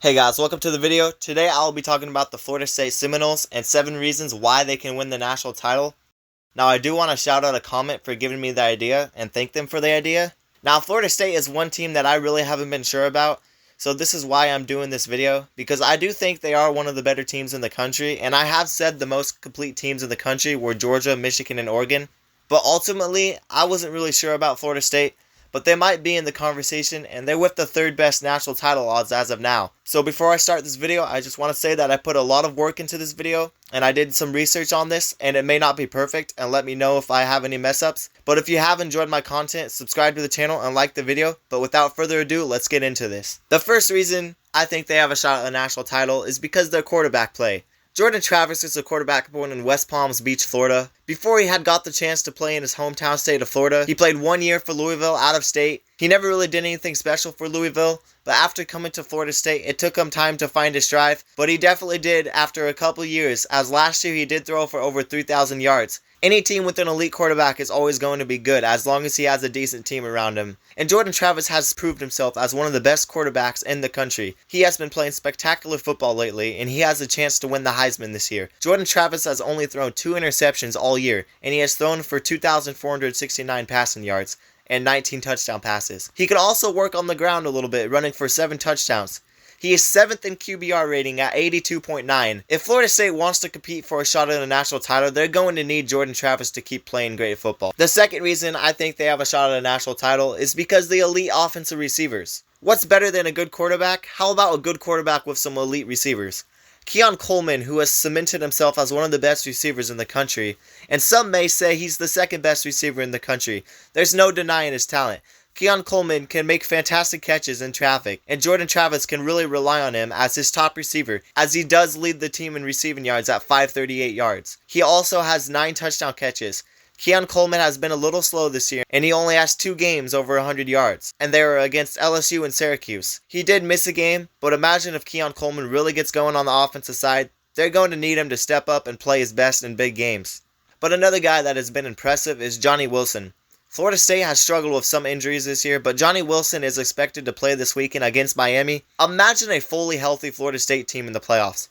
Hey guys, welcome to the video. Today I'll be talking about the Florida State Seminoles and 7 reasons why they can win the national title. Now I do want to shout out a comment for giving me the idea and thank them for the idea. Now Florida State is one team that I really haven't been sure about, so this is why I'm doing this video, because I do think they are one of the better teams in the country, and I have said the most complete teams in the country were Georgia, Michigan, and Oregon. But ultimately, I wasn't really sure about Florida State, but they might be in the conversation, and they're with the third best national title odds as of now. So before I start this video, I just want to say that I put a lot of work into this video, and I did some research on this, and it may not be perfect, and let me know if I have any mess ups. But if you have enjoyed my content, subscribe to the channel and like the video. But without further ado, let's get into this. The first reason I think they have a shot at the national title is because their quarterback play. Jordan Travis is a quarterback born in West Palms Beach, Florida. Before he had got the chance to play in his hometown state of Florida, he played 1 year for Louisville out of state. He never really did anything special for Louisville, but after coming to Florida State, it took him time to find his stride, but he definitely did after a couple years, as last year he did throw for over 3,000 yards. Any team with an elite quarterback is always going to be good as long as he has a decent team around him. And Jordan Travis has proved himself as one of the best quarterbacks in the country. He has been playing spectacular football lately, and he has a chance to win the Heisman this year. Jordan Travis has only thrown 2 interceptions all year, and he has thrown for 2,469 passing yards and 19 touchdown passes. He could also work on the ground a little bit, running for 7 touchdowns. He is 7th in QBR rating at 82.9. If Florida State wants to compete for a shot at a national title, they're going to need Jordan Travis to keep playing great football. The second reason I think they have a shot at a national title is because the elite offensive receivers. What's better than a good quarterback? How about a good quarterback with some elite receivers? Keon Coleman, who has cemented himself as one of the best receivers in the country, and some may say he's the second best receiver in the country. There's no denying his talent. Keon Coleman can make fantastic catches in traffic, and Jordan Travis can really rely on him as his top receiver, as he does lead the team in receiving yards at 538 yards. He also has 9 touchdown catches. Keon Coleman has been a little slow this year, and he only has 2 games over 100 yards, and they were against LSU and Syracuse. He did miss a game, but imagine if Keon Coleman really gets going on the offensive side. They're going to need him to step up and play his best in big games. But another guy that has been impressive is Johnny Wilson. Florida State has struggled with some injuries this year, but Johnny Wilson is expected to play this weekend against Miami. Imagine a fully healthy Florida State team in the playoffs.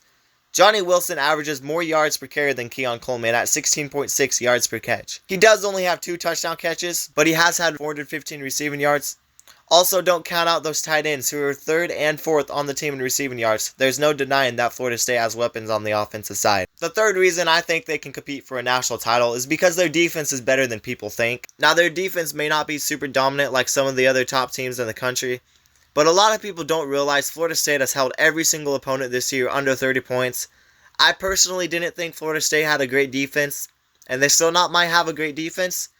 Johnny Wilson averages more yards per carry than Keon Coleman at 16.6 yards per catch. He does only have 2 touchdown catches, but he has had 415 receiving yards. Also, don't count out those tight ends who are 3rd and 4th on the team in receiving yards. There's no denying that Florida State has weapons on the offensive side. The third reason I think they can compete for a national title is because their defense is better than people think. Now, their defense may not be super dominant like some of the other top teams in the country, but a lot of people don't realize Florida State has held every single opponent this year under 30 points. I personally didn't think Florida State had a great defense, and they still not might have a great defense.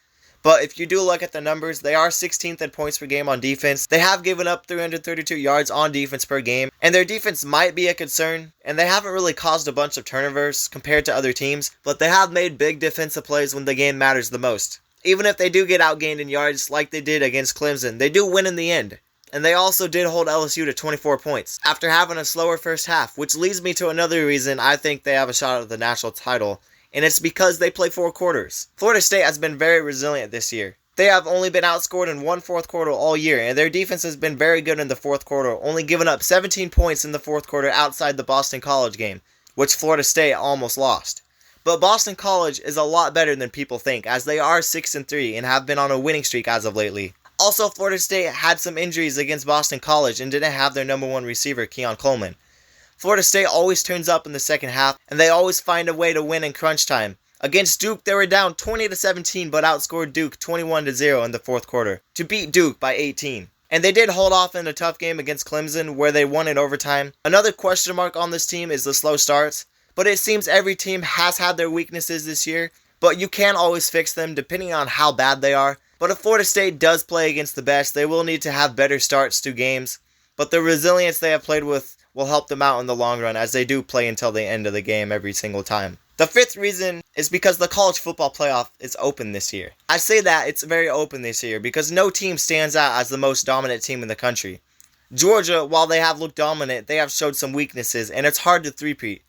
But if you do look at the numbers, they are 16th in points per game on defense. They have given up 332 yards on defense per game, and their defense might be a concern, and they haven't really caused a bunch of turnovers compared to other teams, but they have made big defensive plays when the game matters the most. Even if they do get outgained in yards like they did against Clemson, they do win in the end. And they also did hold LSU to 24 points after having a slower first half, which leads me to another reason I think they have a shot at the national title, and it's because they play 4 quarters. Florida State has been very resilient this year. They have only been outscored in 1 fourth quarter all year, and their defense has been very good in the 4th quarter, only giving up 17 points in the 4th quarter outside the Boston College game, which Florida State almost lost. But Boston College is a lot better than people think, as they are 6-3 and have been on a winning streak as of lately. Also, Florida State had some injuries against Boston College and didn't have their number 1 receiver, Keon Coleman. Florida State always turns up in the second half, and they always find a way to win in crunch time. Against Duke, they were down 20-17, but outscored Duke 21-0 in the 4th quarter to beat Duke by 18. And they did hold off in a tough game against Clemson, where they won in overtime. Another question mark on this team is the slow starts, but it seems every team has had their weaknesses this year, but you can always fix them depending on how bad they are. But if Florida State does play against the best, they will need to have better starts to games. But the resilience they have played with will help them out in the long run, as they do play until the end of the game every single time. The 5th reason is because the college football playoff is open this year. I say that it's very open this year because no team stands out as the most dominant team in the country. Georgia, while they have looked dominant, they have showed some weaknesses, and it's hard to three-peat.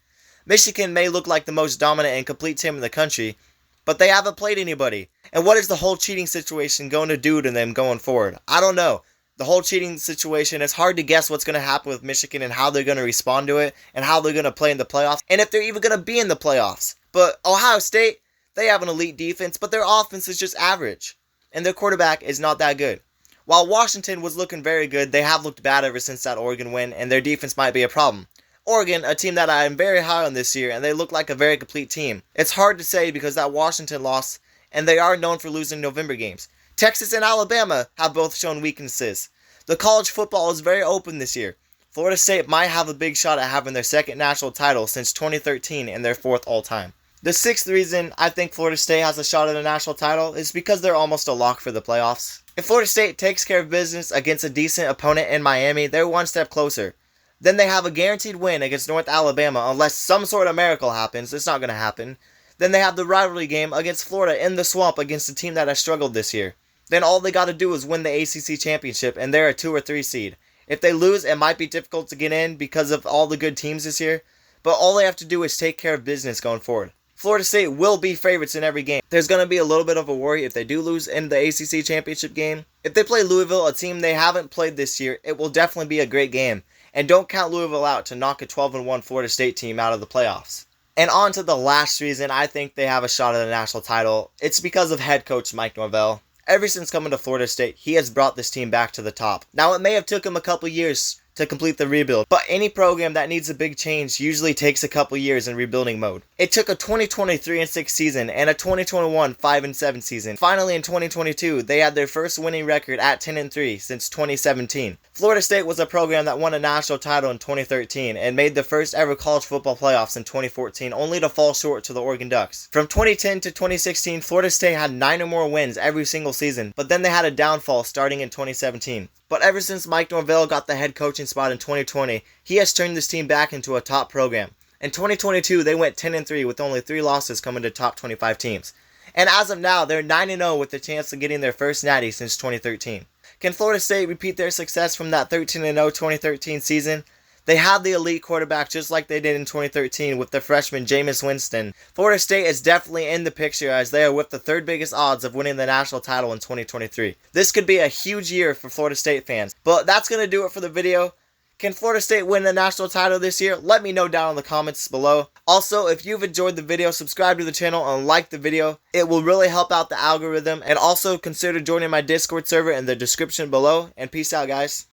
Michigan may look like the most dominant and complete team in the country, but they haven't played anybody. And what is the whole cheating situation going to do to them going forward? I don't know. The whole cheating situation, it's hard to guess what's going to happen with Michigan and how they're going to respond to it and how they're going to play in the playoffs and if they're even going to be in the playoffs. But Ohio State, they have an elite defense, but their offense is just average. And their quarterback is not that good. While Washington was looking very good, they have looked bad ever since that Oregon win, and their defense might be a problem. Oregon, a team that I am very high on this year, and they look like a very complete team. It's hard to say because that Washington loss, and they are known for losing November games. Texas and Alabama have both shown weaknesses. The college football is very open this year. Florida State might have a big shot at having their second national title since 2013 and their fourth all-time. The sixth reason I think Florida State has a shot at a national title is because they're almost a lock for the playoffs. If Florida State takes care of business against a decent opponent in Miami, they're one step closer. Then they have a guaranteed win against North Alabama unless some sort of miracle happens. It's not going to happen. Then they have the rivalry game against Florida in the swamp against a team that has struggled this year. Then all they got to do is win the ACC championship and they're a 2 or 3 seed. If they lose, it might be difficult to get in because of all the good teams this year, but all they have to do is take care of business going forward. Florida State will be favorites in every game. There's going to be a little bit of a worry if they do lose in the ACC championship game. If they play Louisville, a team they haven't played this year, it will definitely be a great game. And don't count Louisville out to knock a 12-1 Florida State team out of the playoffs. And on to the last reason I think they have a shot at a national title. It's because of head coach Mike Norvell. Ever since coming to Florida State, he has brought this team back to the top. Now, it may have took him a couple years to complete the rebuild, but any program that needs a big change usually takes a couple years in rebuilding mode. It took a 2020 3-6 season and a 2021 5-7 season. Finally, in 2022, they had their first winning record at 10-3 since 2017. Florida State was a program that won a national title in 2013 and made the first ever college football playoffs in 2014, only to fall short to the Oregon Ducks. From 2010 to 2016, Florida State had 9 or more wins every single season, but then they had a downfall starting in 2017. But ever since Mike Norvell got the head coaching spot in 2020, he has turned this team back into a top program. In 2022, they went 10-3 with only 3 losses coming to top 25 teams. And as of now, they're 9-0 with the chance of getting their first natty since 2013. Can Florida State repeat their success from that 13-0 2013 season? They have the elite quarterback just like they did in 2013 with the freshman Jameis Winston. Florida State is definitely in the picture as they are with the third biggest odds of winning the national title in 2023. This could be a huge year for Florida State fans. But that's going to do it for the video. Can Florida State win the national title this year? Let me know down in the comments below. Also, if you've enjoyed the video, subscribe to the channel and like the video. It will really help out the algorithm. And also consider joining my Discord server in the description below. And peace out, guys.